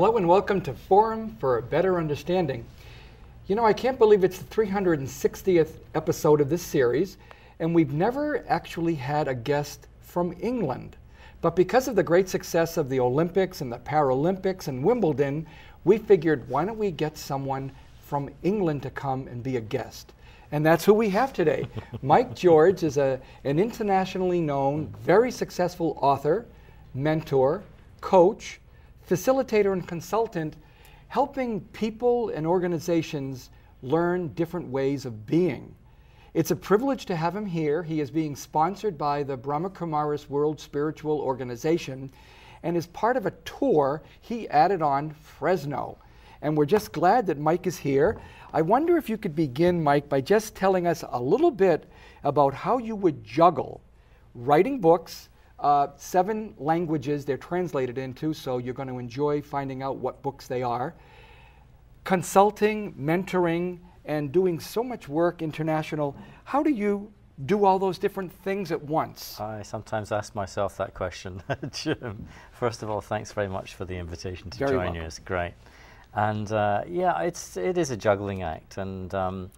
Hello and welcome to Forum for a Better Understanding. You know, I can't believe it's the 360th episode of this series, and we've never actually had a guest from England. But because of the great success of the Olympics and the Paralympics and Wimbledon, we figured, why don't we get someone from England to come and be a guest? And that's who we have today. Mike George is an internationally known, very successful author, mentor, coach, facilitator and consultant, helping people and organizations learn different ways of being. It's a privilege to have him here. He is being sponsored by the Brahma Kumaris World Spiritual Organization, and as part of a tour, he added on Fresno. And we're just glad that Mike is here. I wonder if you could begin, Mike, by just telling us a little bit about how you would juggle writing books, 7 languages they're translated into, so you're going to enjoy finding out what books they are, consulting, mentoring, and doing so much work international. How do you do all those different things at once? I sometimes ask myself that question, Jim. First of all, thanks very much for the invitation to join you. It's great. And yeah, it is a juggling act. And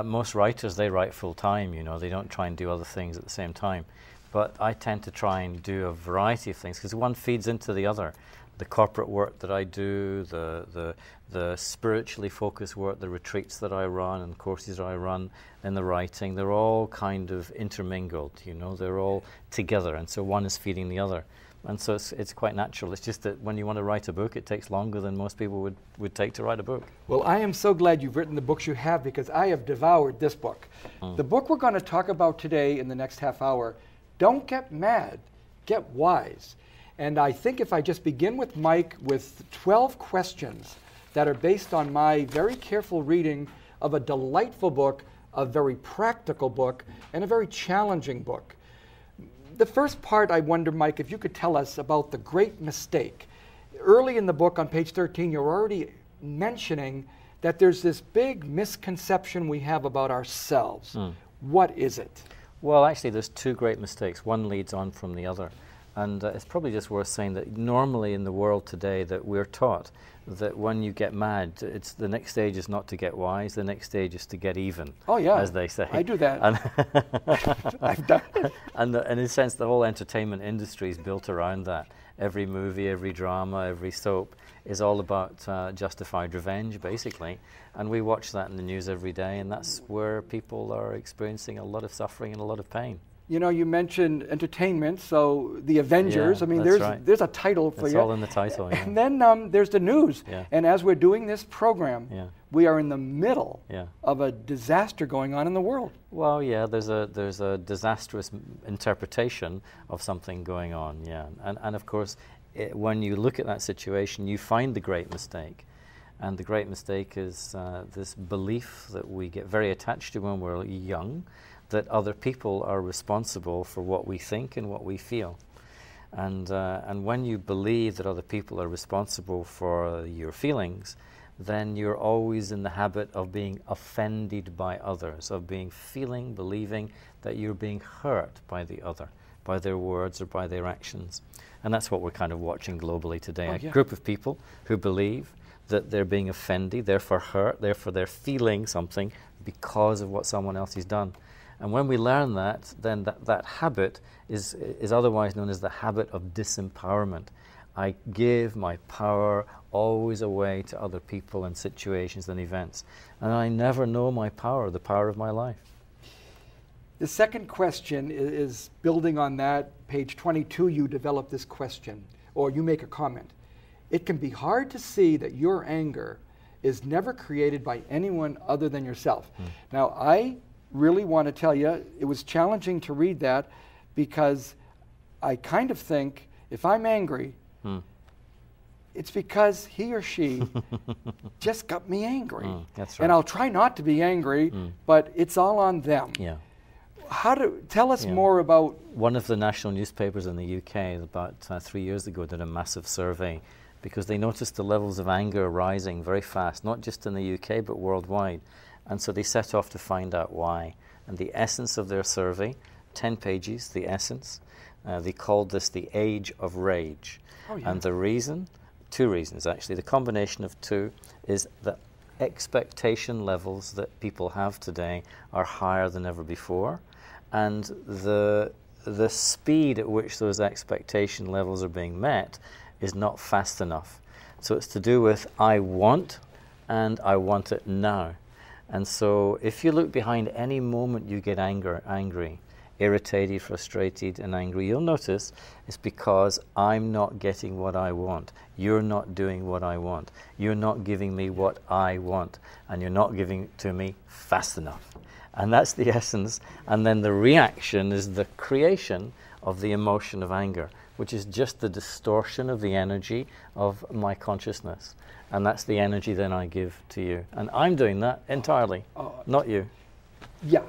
most writers, they write full time, you know, they don't try and do other things at the same time. But I tend to try and do a variety of things because one feeds into the other. The corporate work that I do, the spiritually focused work, the retreats that I run and courses that I run, and the writing, they're all kind of intermingled, you know, they're all together, and so one is feeding the other. And so it's quite natural. It's just that when you want to write a book, it takes longer than most people would take to write a book. Well, I am so glad you've written the books you have because I have devoured this book. The book we're going to talk about today in the next half hour, Don't Get Mad, Get Wise. And I think if I just begin with Mike with 12 questions that are based on my very careful reading of a delightful book, a very practical book, and a very challenging book. The first part, I wonder, Mike, if you could tell us about the great mistake. Early in the book on page 13, you're already mentioning that there's this big misconception we have about ourselves. What is it? Well, actually, there's 2 great mistakes. One leads on from the other. And it's probably just worth saying that normally in the world today that we're taught that when you get mad, it's the next stage is not to get wise, the next stage is to get even, as they say. I do that. I've done it. And in a sense, the whole entertainment industry is built around that. Every movie, every drama, every soap is all about justified revenge, basically. And we watch that in the news every day, and that's where people are experiencing a lot of suffering and a lot of pain. You know, you mentioned entertainment, so the Avengers, I mean, there's a title for you. It's all in the title, yeah. And then there's the news. Yeah. And as we're doing this program, we are in the middle of a disaster going on in the world. Well, yeah, there's a disastrous interpretation of something going on, And of course, when you look at that situation, you find the great mistake. And the great mistake is this belief that we get very attached to when we're young, that other people are responsible for what we think and what we feel. And when you believe that other people are responsible for your feelings, then you're always in the habit of being offended by others, of believing that you're being hurt by the other, by their words or by their actions. And that's what we're kind of watching globally today. A group of people who believe that they're being offended, therefore hurt, therefore they're feeling something because of what someone else has done. And when we learn that, then that habit is otherwise known as the habit of disempowerment. I give my power always away to other people and situations and events. And I never know my power, the power of my life. The second question is building on that. Page 22, you develop this question, or you make a comment. It can be hard to see that your anger is never created by anyone other than yourself. Now, I really want to tell you, it was challenging to read that because I kind of think if I'm angry, it's because he or she just got me angry. That's right. And I'll try not to be angry, but it's all on them. Yeah. Tell us more about... One of the national newspapers in the UK about 3 years ago did a massive survey because they noticed the levels of anger rising very fast, not just in the UK but worldwide. And so they set off to find out why. And the essence of their survey, 10 pages, the essence, they called this the age of rage. And the reason, two reasons, actually. The combination of two is that expectation levels that people have today are higher than ever before, and the speed at which those expectation levels are being met is not fast enough. So it's to do with I want, and I want it now. And so if you look behind any moment you get angry, irritated, frustrated, and angry, you'll notice it's because I'm not getting what I want. You're not doing what I want. You're not giving me what I want. And you're not giving it to me fast enough. And that's the essence. And then the reaction is the creation of the emotion of anger, which is just the distortion of the energy of my consciousness. And that's the energy then I give to you. And I'm doing that entirely, not you. Yeah.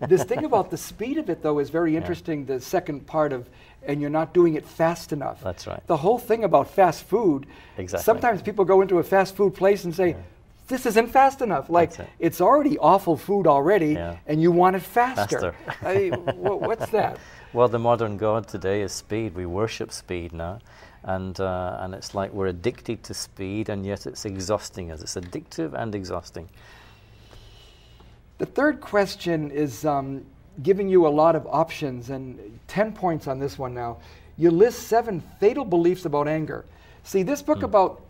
This thing about the speed of it, though, is very interesting, the second part of, and you're not doing it fast enough. That's right. The whole thing about fast food, exactly. Sometimes people go into a fast food place and say, this isn't fast enough. Like, it's already awful food already, and you want it faster. What's that? Well, the modern God today is speed. We worship speed now. And it's like we're addicted to speed, and yet it's exhausting us. It's addictive and exhausting. The third question is giving you a lot of options, and 10 points on this one now. You list 7 fatal beliefs about anger. See, this book about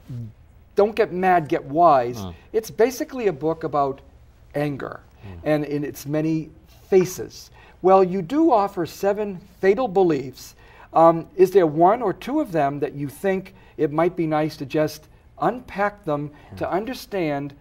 don't get mad, get wise, it's basically a book about anger and in its many faces. Well, you do offer 7 fatal beliefs. Is there one or two of them that you think it might be nice to just unpack them to understand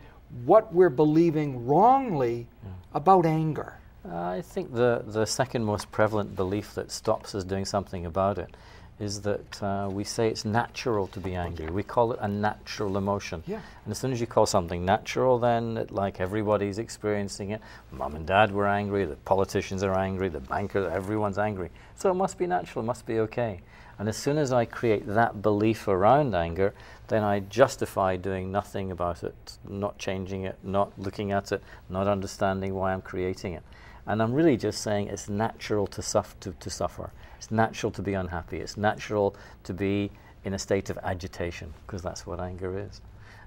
what we're believing wrongly about anger? I think the second most prevalent belief that stops us doing something about it is that we say it's natural to be angry. We call it a natural emotion. Yeah. And as soon as you call something natural, then like everybody's experiencing it. Mom and dad were angry, the politicians are angry, the banker, everyone's angry. So it must be natural, it must be okay. And as soon as I create that belief around anger, then I justify doing nothing about it, not changing it, not looking at it, not understanding why I'm creating it. And I'm really just saying it's natural to suffer. It's natural to be unhappy. It's natural to be in a state of agitation, because that's what anger is.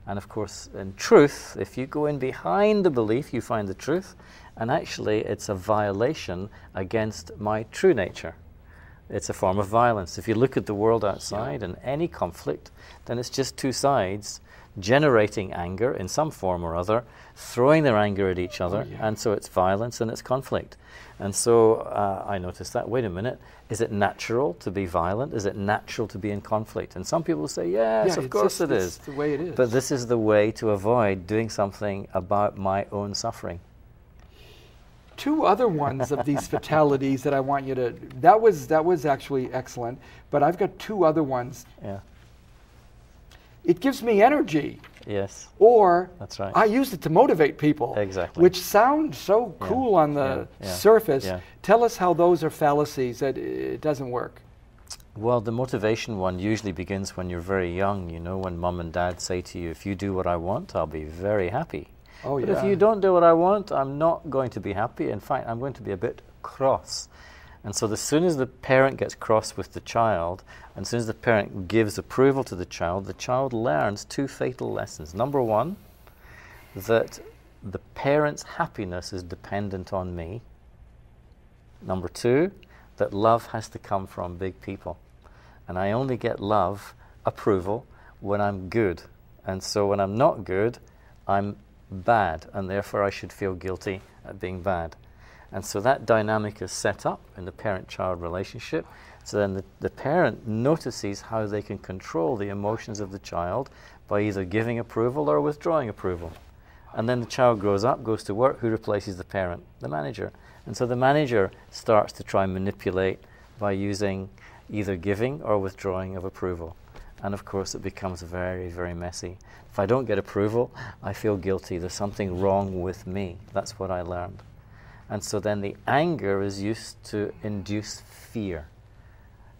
And of course, in truth, if you go in behind the belief, you find the truth. And actually, it's a violation against my true nature. It's a form of violence. If you look at the world outside and any conflict, then it's just two sides generating anger in some form or other, throwing their anger at each other, and so it's violence and it's conflict. And so I noticed that, wait a minute, is it natural to be violent? Is it natural to be in conflict? And some people say, yes, of course it is. It's the way it is. But this is the way to avoid doing something about my own suffering. 2 other ones of these fatalities that I want you to, that was actually excellent, but I've got 2 other ones. Yeah. It gives me energy. Yes. Or that's right. I use it to motivate people. Exactly. Which sound so cool on the surface. Yeah. Tell us how those are fallacies, that it doesn't work. Well, the motivation one usually begins when you're very young, you know, when mom and dad say to you, if you do what I want, I'll be very happy. Oh, but if you don't do what I want, I'm not going to be happy. In fact, I'm going to be a bit cross. And so as soon as the parent gets cross with the child, and as soon as the parent gives approval to the child learns 2 fatal lessons. Number 1, that the parent's happiness is dependent on me. Number 2, that love has to come from big people. And I only get love, approval, when I'm good. And so when I'm not good, I'm bad, and therefore I should feel guilty at being bad. And so that dynamic is set up in the parent-child relationship. So then the parent notices how they can control the emotions of the child by either giving approval or withdrawing approval. And then the child grows up, goes to work. Who replaces the parent? The manager. And so the manager starts to try and manipulate by using either giving or withdrawing of approval. And of course it becomes very, very messy. If I don't get approval, I feel guilty. There's something wrong with me. That's what I learned. And so then the anger is used to induce fear.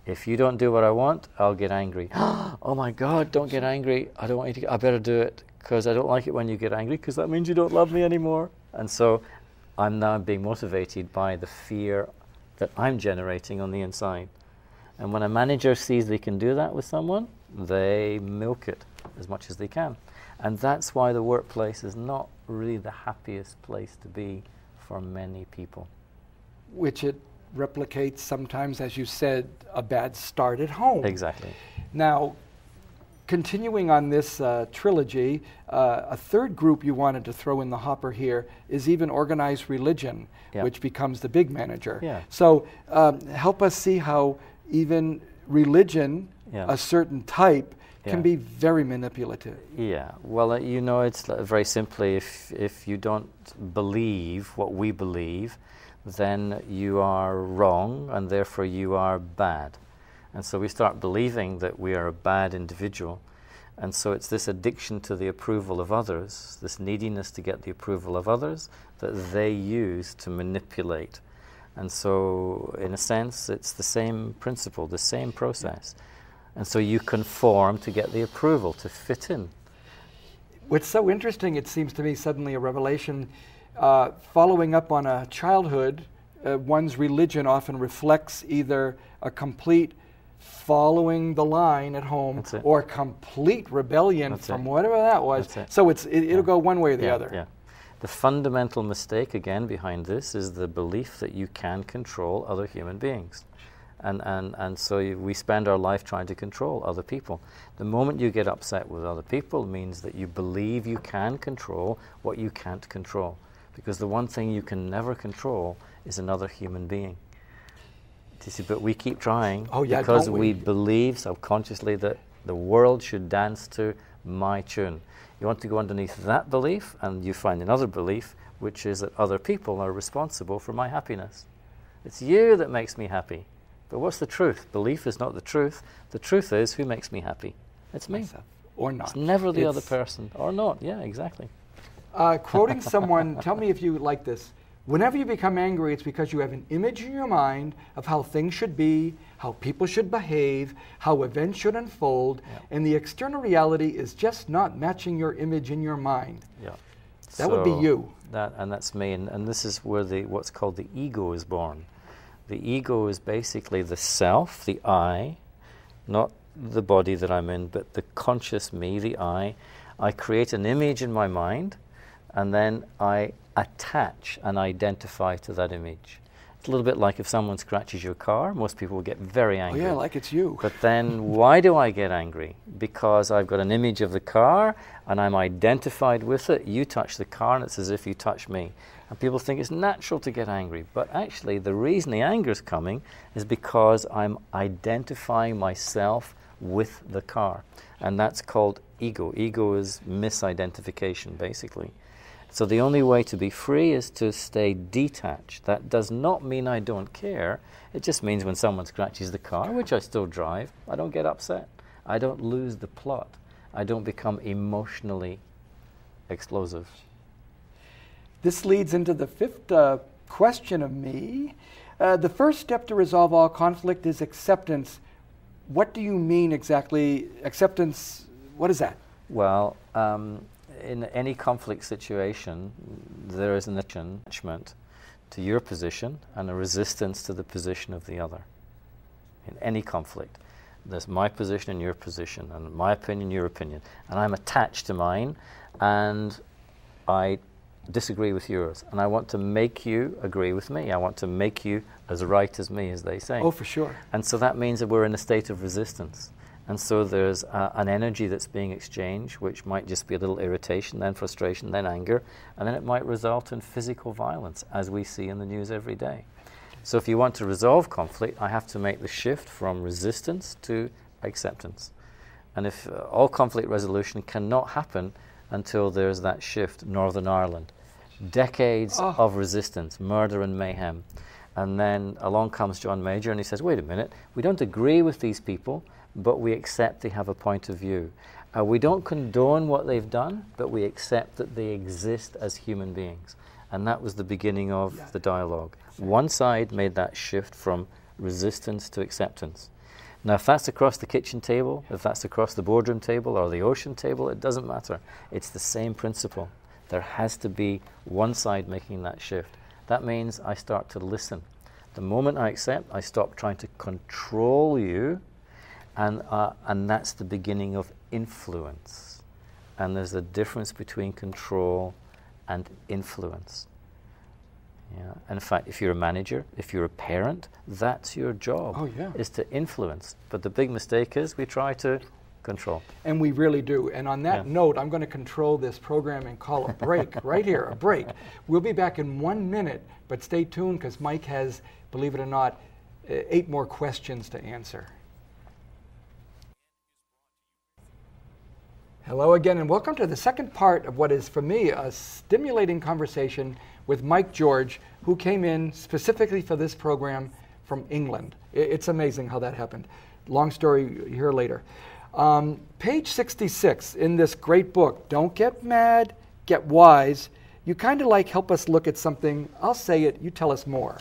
If you don't do what I want, I'll get angry. Oh my God, don't get angry. I don't want you to, I better do it, because I don't like it when you get angry, because that means you don't love me anymore. And so I'm now being motivated by the fear that I'm generating on the inside. And when a manager sees they can do that with someone, they milk it as much as they can. And that's why the workplace is not really the happiest place to be for many people. Which it replicates sometimes, as you said, a bad start at home. Exactly. Now, continuing on this trilogy, a third group you wanted to throw in the hopper here is even organized religion, which becomes the big manager. Yeah. So help us see how even religion, a certain type, can be very manipulative. Yeah, well, you know, it's very simply, if you don't believe what we believe, then you are wrong, and therefore you are bad. And so we start believing that we are a bad individual. And so it's this addiction to the approval of others, this neediness to get the approval of others, that they use to manipulate. And so, in a sense, it's the same principle, the same process. And so you conform to get the approval, to fit in. What's so interesting, it seems to me, suddenly a revelation, following up on a childhood, one's religion often reflects either a complete following the line at home or complete rebellion from whatever that was. So it'll go one way or the other. Yeah. The fundamental mistake, again, behind this is the belief that you can control other human beings. And so we spend our life trying to control other people. The moment you get upset with other people means that you believe you can control what you can't control. Because the one thing you can never control is another human being. You see, but we keep trying because we believe subconsciously that the world should dance to my tune. You want to go underneath that belief, and you find another belief, which is that other people are responsible for my happiness. It's you that makes me happy. But what's the truth? Belief is not the truth. The truth is, who makes me happy? It's me. Myself. Or not. It's never the other person. Or not. Yeah, exactly. Quoting someone, tell me if you like this. Whenever you become angry, it's because you have an image in your mind of how things should be, how people should behave, how events should unfold, and the external reality is just not matching your image in your mind. Yeah. That would be you. That's me, and this is where what's called the ego is born. The ego is basically the self, the I, not the body that I'm in, but the conscious me, the I. I create an image in my mind, and then I attach and identify to that image. It's a little bit like if someone scratches your car, most people will get very angry. Oh yeah, like it's you. But then why do I get angry? Because I've got an image of the car and I'm identified with it. You touch the car and it's as if you touch me. And people think it's natural to get angry. But actually the reason the anger is coming is because I'm identifying myself with the car. And that's called ego. Ego is misidentification, basically. So the only way to be free is to stay detached. That does not mean I don't care. It just means when someone scratches the car, which I still drive, I don't get upset. I don't lose the plot. I don't become emotionally explosive. This leads into the fifth question of me. The first step to resolve all conflict is acceptance. What do you mean exactly? Acceptance, what is that? Well, in any conflict situation, there is an attachment to your position and a resistance to the position of the other. In any conflict, there's my position and your position, and my opinion, your opinion. And I'm attached to mine, and I disagree with yours. And I want to make you agree with me. I want to make you as right as me, as they say. Oh, for sure. And so that means that we're in a state of resistance. And so there's an energy that's being exchanged, which might just be a little irritation, then frustration, then anger, and then it might result in physical violence, as we see in the news every day. So if you want to resolve conflict, I have to make the shift from resistance to acceptance. And if all conflict resolution cannot happen until there's that shift, Northern Ireland, decades of resistance, murder and mayhem. And then along comes John Major and he says, wait a minute, we don't agree with these people, but we accept they have a point of view. We don't condone what they've done, but we accept that they exist as human beings. And that was the beginning of the dialogue. One side made that shift from resistance to acceptance. Now, if that's across the kitchen table, if that's across the boardroom table or the ocean table, it doesn't matter. It's the same principle. There has to be one side making that shift. That means I start to listen. The moment I accept, I stop trying to control you, And that's the beginning of influence. And there's a difference between control and influence. Yeah. And in fact, if you're a manager, if you're a parent, that's your job, oh, yeah. is to influence. But the big mistake is we try to control. And we really do. And on that note, I'm going to control this program and call a break right here, a break. We'll be back in 1 minute, but stay tuned because Mike has, believe it or not, 8 more questions to answer. Hello again, and welcome to the second part of what is, for me, a stimulating conversation with Mike George, who came in specifically for this program from England. It's amazing how that happened. Long story, you hear later. Page 66 in this great book, Don't Get Mad, Get Wise, you kind of like help us look at something. I'll say it, you tell us more.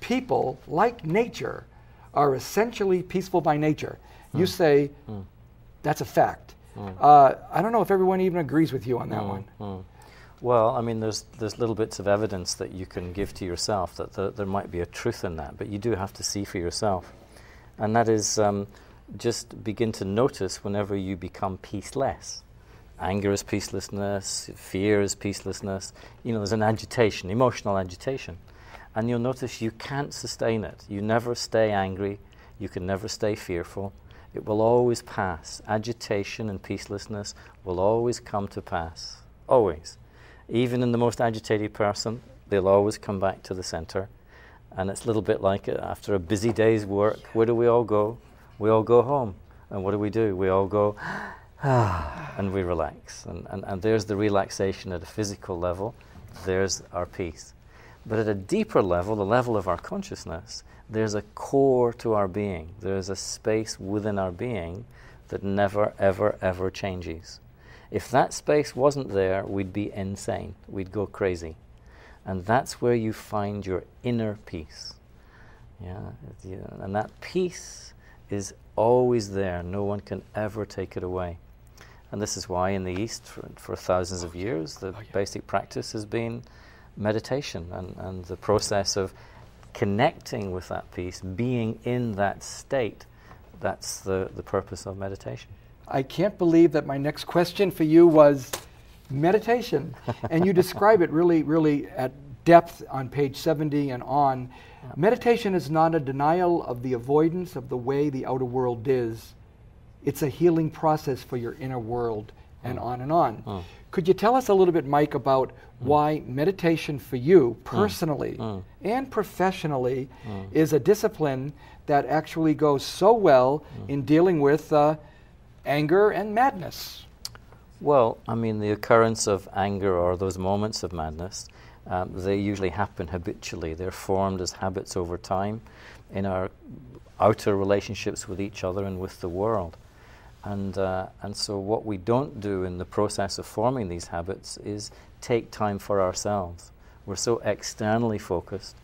People, like nature, are essentially peaceful by nature. You say that's a fact. I don't know if everyone even agrees with you on that one. Well, I mean, there's little bits of evidence that you can give to yourself that there might be a truth in that, but you do have to see for yourself. And that is just begin to notice whenever you become peaceless. Anger is peacelessness, fear is peacelessness. You know, there's an agitation, emotional agitation. And you'll notice you can't sustain it. You never stay angry. You can never stay fearful. It will always pass. Agitation and peacelessness will always come to pass. Always. Even in the most agitated person, they'll always come back to the center. And it's a little bit like after a busy day's work, where do we all go? We all go home. And what do? We all go, and we relax. And there's the relaxation at a physical level. There's our peace. But at a deeper level, the level of our consciousness, there's a core to our being. There's a space within our being that never, ever, ever changes. If that space wasn't there, we'd be insane. We'd go crazy. And that's where you find your inner peace. And that peace is always there. No one can ever take it away. And this is why in the East, for thousands of years, the basic practice has been meditation and the process of connecting with that peace, being in that state. That's the purpose of meditation. I can't believe that my next question for you was meditation. And you describe it really, really at depth on page 70 and on. Meditation is not a denial of the avoidance of the way the outer world is. It's a healing process for your inner world, and on and on. Could you tell us a little bit, Mike, about why meditation for you personally and professionally is a discipline that actually goes so well in dealing with anger and madness? Well, I mean, the occurrence of anger or those moments of madness, they usually happen habitually. They're formed as habits over time in our outer relationships with each other and with the world. And so what we don't do in the process of forming these habits is take time for ourselves. We're so externally focused,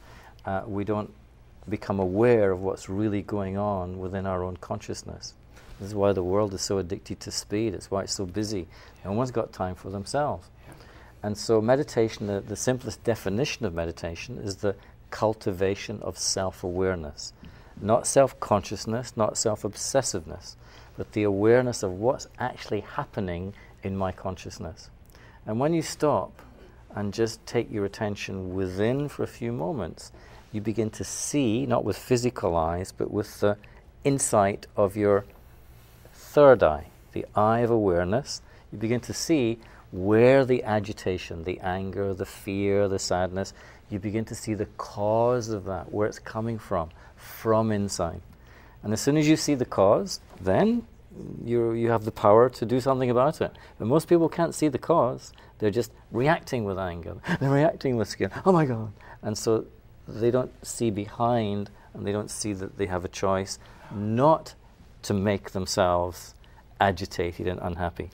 we don't become aware of what's really going on within our own consciousness. This is why the world is so addicted to speed. It's why it's so busy. No one's got time for themselves. And so meditation, the simplest definition of meditation is the cultivation of self-awareness. Not self-consciousness, not self-obsessiveness, but the awareness of what's actually happening in my consciousness. And when you stop and just take your attention within for a few moments, you begin to see, not with physical eyes, but with the insight of your third eye, the eye of awareness. You begin to see where the agitation, the anger, the fear, the sadness, you begin to see the cause of that, where it's coming from inside. And as soon as you see the cause, then you have the power to do something about it. But most people can't see the cause. They're just reacting with anger. They're reacting with scared. Oh my God. And so they don't see behind, and they don't see that they have a choice not to make themselves agitated and unhappy.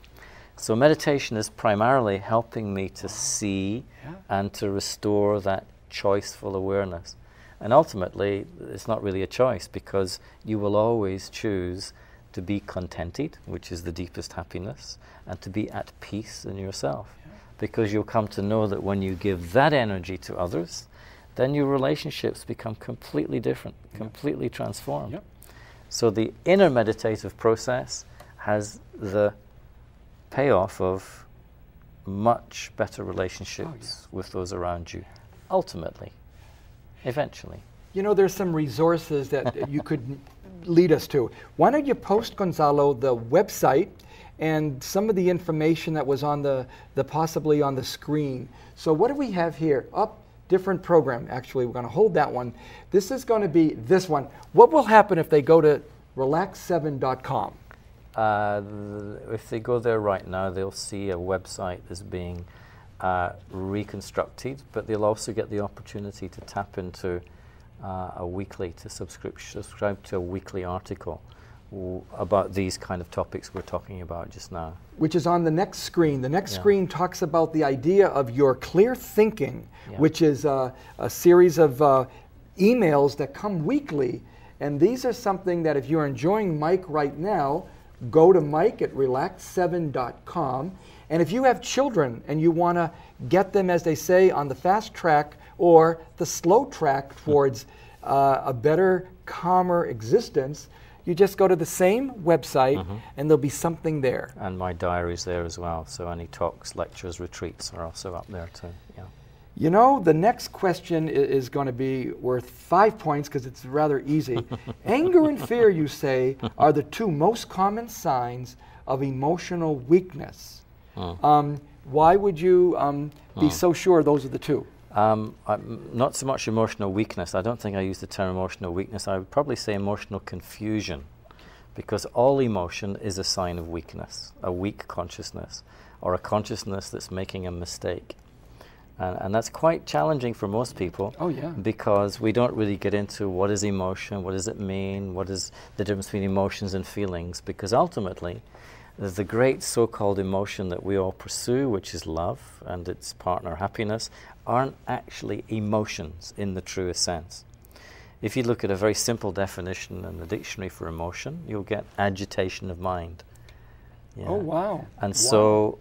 So meditation is primarily helping me to see and to restore that choiceful awareness. And ultimately, it's not really a choice, because you will always choose to be contented, which is the deepest happiness, and to be at peace in yourself. Because you'll come to know that when you give that energy to others, then your relationships become completely different, completely transformed. So the inner meditative process has the payoff of much better relationships with those around you, ultimately, eventually. You know, there's some resources that you could lead us to. Why don't you post, Gonzalo, the website and some of the information that was on the possibly on the screen. So what do we have here? Different program. Actually, we're going to hold that one. This is going to be this one. What will happen if they go to relax7.com? If they go there right now, they'll see a website that's being reconstructed, but they'll also get the opportunity to tap into subscribe to a weekly article about these kind of topics we're talking about just now. Which is on the next screen. The next screen talks about the idea of your clear thinking, which is a series of emails that come weekly. And these are something that if you're enjoying Mike right now, go to Mike at relax7.com. And if you have children and you want to get them, as they say, on the fast track or the slow track towards a better, calmer existence, you just go to the same website and there'll be something there. And my diary's there as well, so any talks, lectures, retreats are also up there too. Yeah. You know, the next question is going to be worth 5 points because it's rather easy. Anger and fear, you say, are the two most common signs of emotional weakness. Why would you be so sure those are the two? Not so much emotional weakness. I don't think I use the term emotional weakness. I would probably say emotional confusion, because all emotion is a sign of weakness, a weak consciousness, or a consciousness that's making a mistake. And that's quite challenging for most people, because we don't really get into what is emotion, what does it mean, what is the difference between emotions and feelings, because ultimately the great so-called emotion that we all pursue, which is love and its partner happiness, aren't actually emotions in the truest sense. If you look at a very simple definition in the dictionary for emotion, you'll get agitation of mind. Yeah. Oh, wow. And so,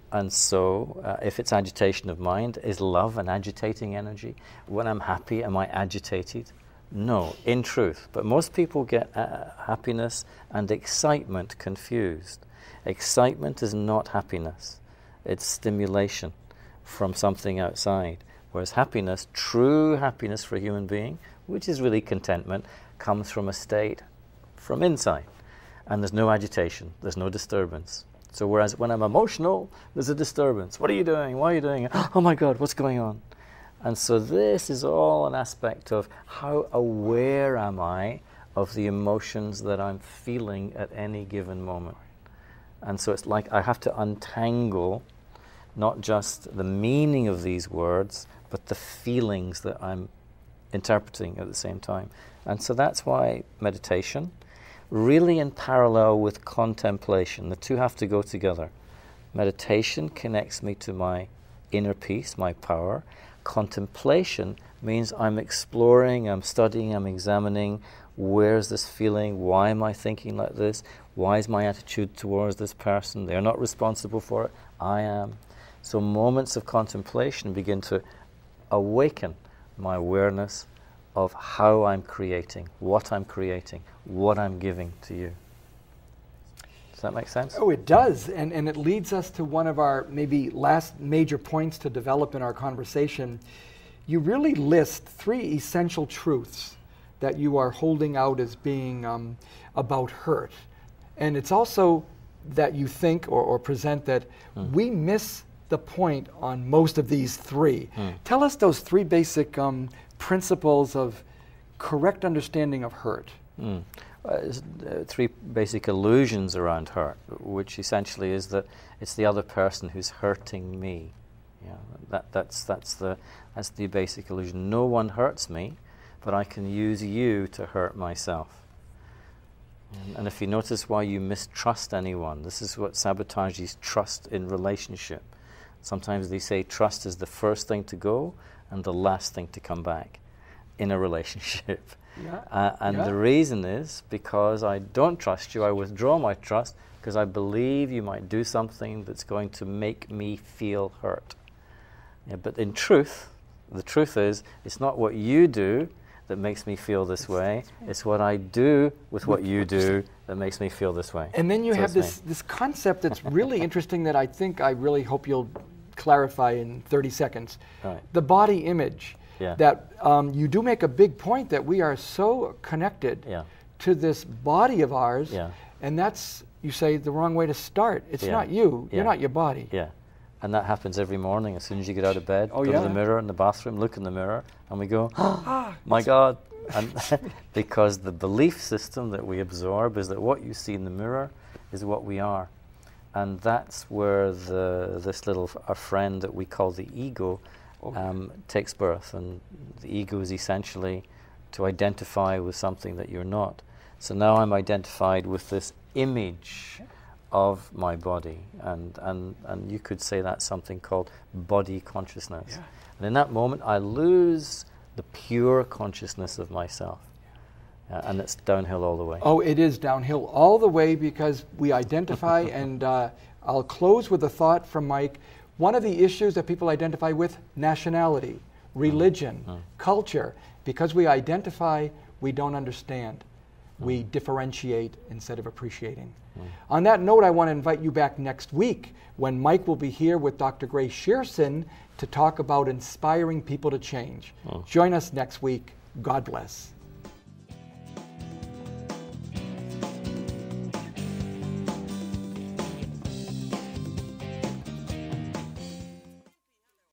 if it's agitation of mind, is love an agitating energy? When I'm happy, am I agitated? No, in truth. But most people get happiness and excitement confused. Excitement is not happiness. It's stimulation from something outside. Whereas happiness, true happiness for a human being, which is really contentment, comes from a state from inside. And there's no agitation, there's no disturbance. So whereas when I'm emotional, there's a disturbance. What are you doing? Why are you doing it? Oh my God, what's going on? And so this is all an aspect of how aware am I of the emotions that I'm feeling at any given moment. And so it's like I have to untangle not just the meaning of these words, but the feelings that I'm interpreting at the same time. And so that's why meditation, really in parallel with contemplation, the two have to go together. Meditation connects me to my inner peace, my power. Contemplation means I'm exploring, I'm studying, I'm examining, where's this feeling, why am I thinking like this, why is my attitude towards this person, they're not responsible for it, I am. So moments of contemplation begin to awaken my awareness of how I'm creating, what I'm giving to you. Does that make sense? Oh, it does. And it leads us to one of our maybe last major points to develop in our conversation. You really list 3 essential truths that you are holding out as being about hurt. And it's also that you think or present that we miss the point on most of these 3. Tell us those 3 basic principles of correct understanding of hurt. 3 basic illusions around hurt, which essentially is that it's the other person who's hurting me. Yeah, that's the basic illusion. No one hurts me, but I can use you to hurt myself. And if you notice why you mistrust anyone, this is what sabotages trust in relationship. Sometimes they say trust is the first thing to go and the last thing to come back in a relationship. The reason is because I don't trust you, I withdraw my trust because I believe you might do something that's going to make me feel hurt. Yeah, but in truth, the truth is it's not what you do that makes me feel this way. It's what I do with what you do that makes me feel this way. And then you have this concept that's really interesting that I really hope you'll clarify in 30 seconds. Right. The body image. Yeah. That you do make a big point that we are so connected to this body of ours, and that's, you say, the wrong way to start. It's not you. You're not your body. Yeah. And that happens every morning. As soon as you get out of bed, go to the mirror in the bathroom, look in the mirror, and we go, oh, my God. And because the belief system that we absorb is that what you see in the mirror is what we are. And that's where this little friend that we call the ego takes birth. And the ego is essentially to identify with something that you're not. So now I'm identified with this image of my body, and you could say that's something called body consciousness. Yeah. And in that moment, I lose the pure consciousness of myself. And it's downhill all the way. Oh, it is downhill all the way because we identify, and I'll close with a thought from Mike. One of the issues that people identify with, nationality, religion, culture, because we identify, we don't understand. We differentiate instead of appreciating. On that note, I want to invite you back next week when Mike will be here with Dr. Grace Schireson to talk about inspiring people to change. Join us next week. God bless.